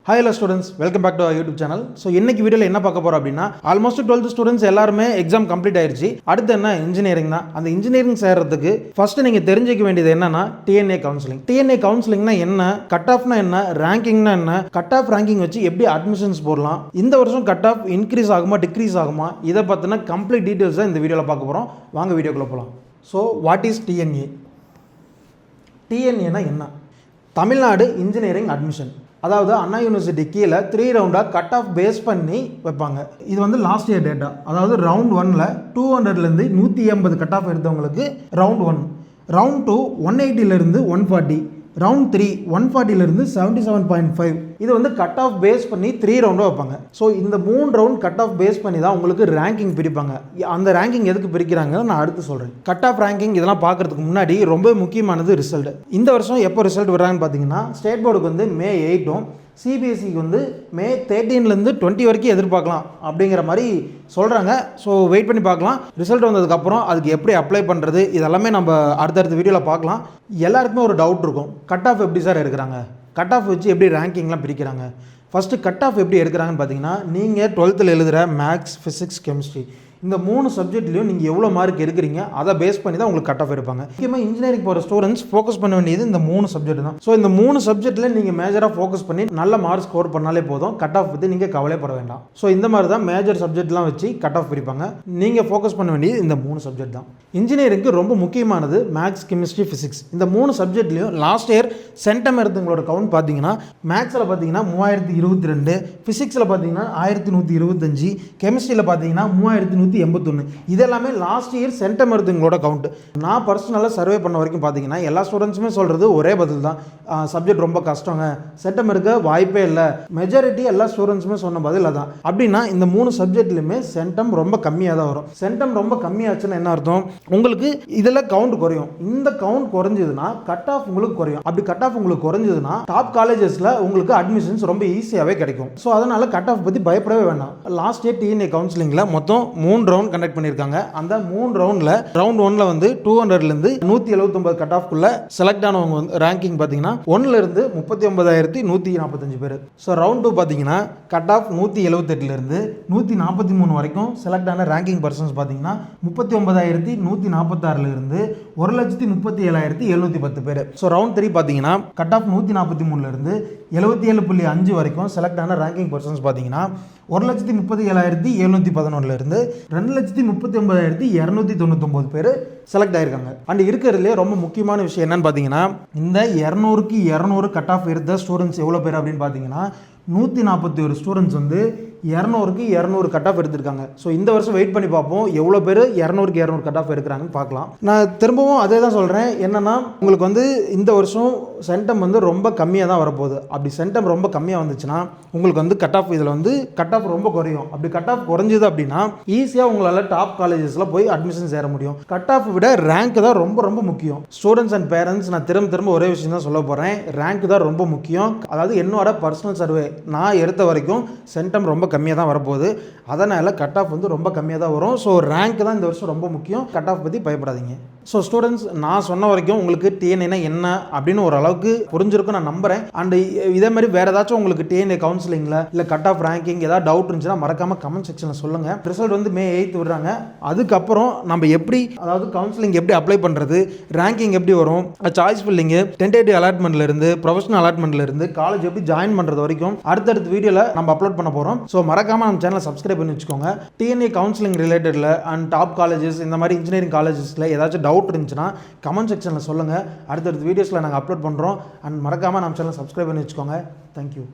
Hi hello students, welcome back to our YouTube channel. So இன்னைக்கு வீடியோல என்ன பார்க்க போறோம் அப்படினா ஆல்மோஸ்ட் 12th ஸ்டூடண்ட்ஸ் எல்லாரும் எக்ஸாம் கம்ப்ளீட் ஆயிருச்சு. அடுத்து என்ன இன்ஜினியரிங் தான். அந்த இன்ஜினியரிங் சேர்றதுக்கு ஃபர்ஸ்ட் நீங்க தெரிஞ்சிக்க வேண்டியது என்னன்னா TNA கவுன்சிலிங். TNA கவுன்சிலிங்னா என்ன? கட் ஆஃப்னா என்ன? ரேங்கிங்னா என்ன? கட் ஆஃப் ரேங்கிங் வச்சு எப்படி அட்மிஷன்ஸ் போடலாம்? இந்த வருஷம் கட் ஆஃப் இன்க்ரீஸ் ஆகுமா டிக்ரீஸ் ஆகுமா? இத பத்தின கம்ப்ளீட் டீடைல்ஸ் இந்த வீடியோல பார்க்க போறோம். வாங்க வீடியோக்குள்ள போலாம். So what is TNA? TNA னா என்ன? Tamil Nadu engineering admission. அதாவது அண்ணா யூனிவர்சிட்டி கீழே 3 ரவுண்டாக கட் ஆஃப் பேஸ் பண்ணி வைப்பாங்க. இது வந்து லாஸ்ட் இயர் டேட்டா. அதாவது ரவுண்ட் 1ல் 200லேருந்து 180 கட் ஆஃப் எடுத்தவங்களுக்கு ரவுண்ட் 1, ரவுண்ட் 2 180லேருந்து 140, ரவுண்ட் 3 140லேருந்து 77.5. இது வந்து கட் ஆஃப் பேஸ் பண்ணி 3 ரவுண்டாக வைப்பாங்க. ஸோ இந்த 3 ரவுண்ட் கட் ஆஃப் பேஸ் பண்ணி தான் உங்களுக்கு ரேங்கிங் பிரிப்பாங்க. அந்த ரேங்கிங் எதுக்கு பிரிக்கிறாங்கன்னு நான் அடுத்து சொல்கிறேன். கட் ஆஃப் ரேங்கிங் இதெல்லாம் பார்க்கறதுக்கு முன்னாடி ரொம்ப முக்கியமானது ரிசல்ட். இந்த வருஷம் எப்போ ரிசல்ட் வர்றாங்கன்னு பார்த்தீங்கன்னா ஸ்டேட் போர்டுக்கு வந்து May 8ம், சிபிஎஸ்சிக்கு வந்து May 13லேருந்து 20 வரைக்கும் எதிர்பார்க்கலாம் அப்படிங்கிற மாதிரி சொல்கிறாங்க. ஸோ வெயிட் பண்ணி பார்க்கலாம். ரிசல்ட் வந்ததுக்கப்புறம் அதுக்கு எப்படி அப்ளை பண்ணுறது இதெல்லாமே நம்ம அடுத்தடுத்த வீடியோவில் பார்க்கலாம். எல்லாருக்குமே ஒரு டவுட் இருக்கும், கட் ஆஃப் எப்படி சார் எடுக்கிறாங்க, கட் ஆஃப் வச்சு எப்படி ரேங்கிங்லாம் பிரிக்கிறாங்க. ஃபஸ்ட்டு கட் ஆஃப் எப்படி எடுக்கிறாங்கன்னு பார்த்தீங்கன்னா நீங்கள் 12th எழுதுகிற மேக்ஸ், ஃபிசிக்ஸ், கெமிஸ்ட்ரி இந்த 3 சப்ஜெக்ட்லையும் நீங்கள் எவ்வளோ மார்க் எடுக்கிறீங்க அதை பேஸ் பண்ணி தான் உங்களுக்கு கட் ஆஃப் எடுப்பாங்க. முக்கியமாக இன்ஜினியரிங் போகிற ஸ்டூடெண்ட்ஸ் ஃபோக்கஸ் பண்ண வேண்டியது இந்த 3 சப்ஜெக்ட் தான். ஸோ இந்த 3 சப்ஜெக்ட்டில் நீங்கள் மேஜராக ஃபோக்கஸ் பண்ணி நல்ல மார்க் ஸ்கோர் பண்ணாலே போதும், கட் ஆஃப் பற்றி நீங்கள் கவலைப்பட வேண்டாம். ஸோ இந்த மாதிரி தான் மேஜர் சப்ஜெக்ட்லாம் வச்சு கட் ஆஃப் பிரிப்பாங்க. நீங்கள் ஃபோக்கஸ் பண்ண வேண்டியது இந்த 3 சப்ஜெக்ட் தான். இன்ஜினியரிங்க்கு ரொம்ப முக்கியமானது மேக்ஸ், கெமிஸ்ட்ரி, ஃபிசிக்ஸ். இந்த 3 சப்ஜெக்ட்லையும் லாஸ்ட் இயர் சென்டம் எடுத்தவங்களோட கவுண்ட் பார்த்தீங்கன்னா மேக்ஸில் பார்த்தீங்கன்னா 3022, ஃபிசிக்ஸில் பார்த்தீங்கன்னா 1125, கெமிஸ்ட்ரியில் பார்த்தீங்கன்னா 3181. இதெல்லாமே லாஸ்ட் இயர் சென்டம் எடுத்தவங்களோட கவுண்ட். நான் பர்சனலாக சர்வே பண்ண வரைக்கும் பார்த்தீங்கன்னா எல்லா ஸ்டூடெண்ட்ஸுமே சொல்கிறது ஒரே பதில் தான், சப்ஜெக்ட் ரொம்ப கஷ்டங்க, சென்டம் எடுக்க வாய்ப்பே இல்லை. மெஜாரிட்டி எல்லா ஸ்டூடெண்ட்ஸுமே சொன்ன பதில் அதான். அப்படின்னா இந்த 3 சப்ஜெக்ட்லையுமே சென்டம் ரொம்ப கம்மியாக தான் வரும். சென்டம் ரொம்ப கம்மியாச்சுன்னா என்ன அர்த்தம், உங்களுக்கு இதில் கவுண்ட் குறையும். இந்த கவுண்ட் குறைஞ்சதுன்னா கட் ஆஃப் உங்களுக்கு குறையும். அப்படி கட் ஆஃப் உங்களுக்கு குறைஞ்சதுன்னா டாப் காலேஜஸில் உங்களுக்கு அட்மிஷன்ஸ் ரொம்ப ஈஸியாகவே கிடைக்கும். ஸோ அதனால் கட் ஆஃப் பற்றி பயப்படவே வேண்டாம். லாஸ்ட் இயர் டிஎன்ஏ கவுன்சிலிங்கில் மொத்தம் 3 ரவுண்ட் கண்டக்ட் பண்ணியிருக்காங்க. அந்த 3 ரவுண்டில் ரவுண்ட் 1ல் வந்து 200லேருந்து 179 கட் ஆஃப்குள்ள செலக்ட் ஆனவங்க வந்து ரேங்கிங் பார்த்தீங்கன்னா 1லேருந்து 39,145 பேர். ஸோ ரவுண்ட் 2 பார்த்தீங்கன்னா கட் ஆஃப் 178லேருந்து 143 வரைக்கும் செலக்ட் ஆன ரேங்கிங் பர்சன்ஸ் பார்த்தீங்கன்னா 39,146லேருந்து 1,37,710 பேர். ஸோ ரவுண்ட் 3 பார்த்தீங்கன்னா கட் ஆஃப் 143லேருந்து 77.5 வரைக்கும் செலக்ட் ஆன ரேங்கிங் பர்சன்ஸ் பார்த்தீங்கன்னா 1,37,711லேருந்து 2,39,299 பேர் செலக்ட் ஆயிருக்காங்க. அண்ட் இருக்கிறதுலே ரொம்ப முக்கியமான விஷயம் என்னன்னு பார்த்தீங்கன்னா இந்த 200க்கு 200 கட் ஆஃப் எடுத்த ஸ்டூடெண்ட்ஸ் எவ்வளோ பேர் அப்படின்னு பார்த்தீங்கன்னா 141 ஸ்டூடெண்ட்ஸ் வந்து 200க்கு 200 கட் ஆஃப் எடுத்திருக்காங்க. ஸோ இந்த வருஷம் வெயிட் பண்ணி பார்ப்போம் எவ்வளோ பேர் 200க்கு 200 கட் ஆஃப் எடுக்கிறாங்கன்னு பார்க்கலாம். நான் திரும்பவும் அதே தான் சொல்கிறேன், என்னென்னா உங்களுக்கு வந்து இந்த வருஷம் சென்டம் வந்து ரொம்ப கம்மியாக தான் வரப்போகுது. அப்படி சென்டம் ரொம்ப கம்மியாக வந்துச்சுன்னா உங்களுக்கு வந்து கட் ஆஃப் இதில் வந்து கட் ஆஃப் ரொம்ப குறையும். அப்படி கட் ஆஃப் குறைஞ்சது அப்படின்னா ஈஸியாக உங்களால் டாப் காலேஜஸில் போய் அட்மிஷன் சேர முடியும். கட் ஆஃப் விட ரேங்க் தான் ரொம்ப ரொம்ப முக்கியம். ஸ்டூடெண்ட்ஸ் அண்ட் பேரண்ட்ஸ் நான் திரும்ப ஒரே விஷயம் தான் சொல்ல போகிறேன், ரேங்க் தான் ரொம்ப முக்கியம். அதாவது என்னோட பர்சனல் சர்வே நான் எடுத்த வரைக்கும் சென்டம் ரொம்ப கம்மியாக தான் வரப்போகுது. அதனால் கட் ஆஃப் வந்து ரொம்ப கம்மியாக தான் வரும். ஸோ ரேங்க் தான் இந்த வருஷம் ரொம்ப முக்கியம். கட் ஆஃப் பற்றி பயப்படாதீங்க. ஸோ ஸ்டூடெண்ட்ஸ் நான் சொன்ன வரைக்கும் உங்களுக்கு டிஎன்ஏனா என்ன அப்படின்னு ஒரு அளவுக்கு புரிஞ்சிருக்கும் நான் நம்புகிறேன். அண்ட் இதே மாதிரி வேறு ஏதாச்சும் உங்களுக்கு டிஎன்ஏ கவுன்சிலிங்கில் இல்லை கட் ஆஃப் ரேங்கிங் ஏதாவது டவுட் இருந்துச்சுன்னா மறக்காமல் கமெண்ட் செக்ஷனில் சொல்லுங்கள். ரிசல்ட் வந்து May 8 விடுறாங்க. அதுக்கப்புறம் நம்ம எப்படி அதாவது கவுன்சிலிங் எப்படி அப்ளை பண்ணுறது, ரேங்கிங் எப்படி வரும், சாய்ஸ் ஃபில்லிங்கு, டென்டேட்டிவ் அலாட்மெண்ட்லேருந்து ப்ரொஃபஷனல் அலாட்மெண்ட்லேருந்து காலேஜ் எப்படி ஜாயின் பண்ணுறது வரைக்கும் அடுத்தடுத்த வீடியோவில் நம்ம அப்லோட் பண்ண போகிறோம். ஸோ மறக்காமல் நம்ம சேனலை சப்ஸ்கிரைப் பண்ணி வச்சுக்கோங்க. டிஎன்ஏ கவுன்சிலிங் ரிலேட்டடில் அண்ட் டாப் காலேஜஸ் இந்த மாதிரி இன்ஜினியரிங் காலேஜஸில் ஏதாச்சும் டவுட் இருந்துச்சுன்னா கமெண்ட் செக்ஷனில் சொல்லுங்கள். அடுத்தடுத்த வீடியோஸில் நாங்கள் அப்லோட் பண்ணுறோம். அண்ட் மறக்காமல் நம்ம சேனலை சப்ஸ்கிரைப் பண்ணி வச்சுக்கோங்க. தேங்க்யூ.